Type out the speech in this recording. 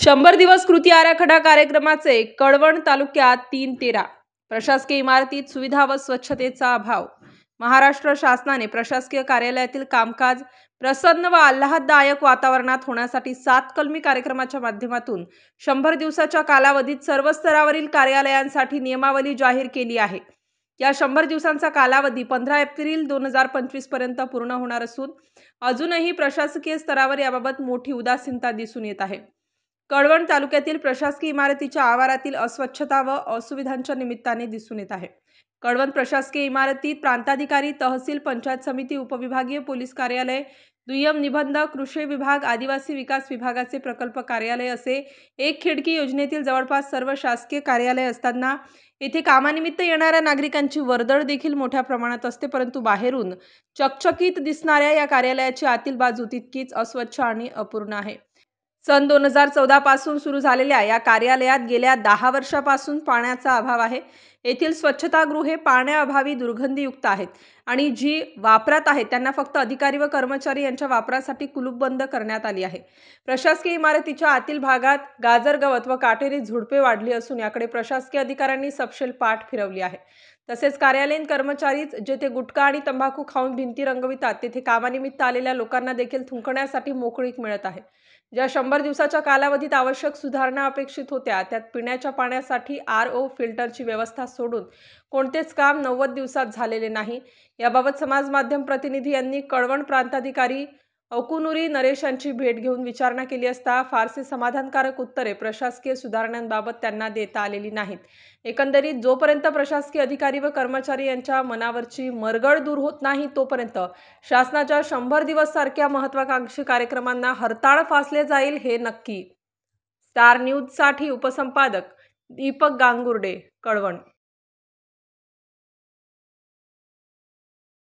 100 दिवस कृती आराखडा कार्यक्रमाचे कळवण तालुक्यात 3-13 प्रशासकीय इमारतीत सुविधा व स्वच्छतेचा अभाव. महाराष्ट्र शासनाने प्रशासकीय कार्यालयातील कामकाज प्रसन्न व आल्हाददायक वातावरणात होण्यासाठी 7 कलमी कार्यक्रमाच्या माध्यमातून 100 दिवसाच्या कालावधीत सर्व स्तरावरील कार्यालयांसाठी नियमावली जाहीर केली आहे. या 100 दिवसांचा कालावधी 15 एप्रिल 2025 पर्यंत पूर्ण होणार असून अजूनही प्रशासकीय स्तरावर याबाबत मोठी उदासीनता दिसून येत आहे. कळवण तालुक्यातील प्रशासकीय इमारतीच्या आवारातील अस्वच्छता व असुविधांच्या निमित्ताने दिसून येत आहे. कळवण प्रशासकीय इमारतीत प्रांताधिकारी, तहसील, पंचायत समिती, उपविभागीय पोलीस कार्यालय, दुय्यम निबंधक, कृषी विभाग, आदिवासी विकास विभागाचे प्रकल्प कार्यालय असे एक खिडकी योजनेतील जवळपास सर्व शासकीय कार्यालय असताना येथे कामानिमित्त येणाऱ्या नागरिकांची वर्दळ देखील मोठ्या प्रमाणात असते. परंतु बाहेरून चकचकीत दिसणाऱ्या या कार्यालयाची आतील बाजू तितकीच अस्वच्छ आणि अपूर्ण आहे. सन 2014 पासून सुरू झालेल्या या कार्यालयात गेल्या 10 वर्षापासून पाण्याचा अभाव आहे. येथील स्वच्छतागृहे पाण्याअभावी दुर्गंधीयुक्त आहेत आणि जी वापरात आहेत त्यांना फक्त अधिकारी व कर्मचारी यांच्या वापरासाठी कुलूपबंद करण्यात आली आहे. प्रशासकीय इमारतीच्या आतील भागात गाजर गवत व काटेरी झुडपे वाढली असून याकडे प्रशासकीय अधिकाऱ्यांनी सपशेल पाठ फिरवली आहे. तसेच कार्यालयीन कर्मचारीच जेथे गुटखा आणि तंबाखू खाऊन भिंती रंगवितात तेथे कामानिमित्त आलेल्या लोकांना देखील थुंकण्यासाठी मोकळीक मिळत आहे. ज्या 100 दिवसाच्या कालावधीत आवश्यक सुधारणा अपेक्षित होत्या त्यात पिण्याच्या पाण्यासाठी RO फिल्टरची व्यवस्था सोडून कोणतेच काम 90 दिवसात झालेले नाही. याबाबत समाज माध्यम प्रतिनिधी यांनी कळवण प्रांताधिकारी अकुनुरी नरेश यांची भेट घेऊन विचारणा केली असता फारसे समाधानकारक उत्तरे प्रशासकीय सुधारणांबाबत त्यांना देता आलेली नाहीत. एकंदरीत जोपर्यंत प्रशासकीय अधिकारी व कर्मचारी यांच्या मनावरची मरगळ दूर होत नाही तोपर्यंत शासनाच्या 100 दिवस सारख्या महत्त्वाकांक्षी कार्यक्रमांना हरताळ फासले जाईल हे नक्की. स्टार न्यूजसाठी उपसंपादक दीपक गांगुर्डे, कळवण.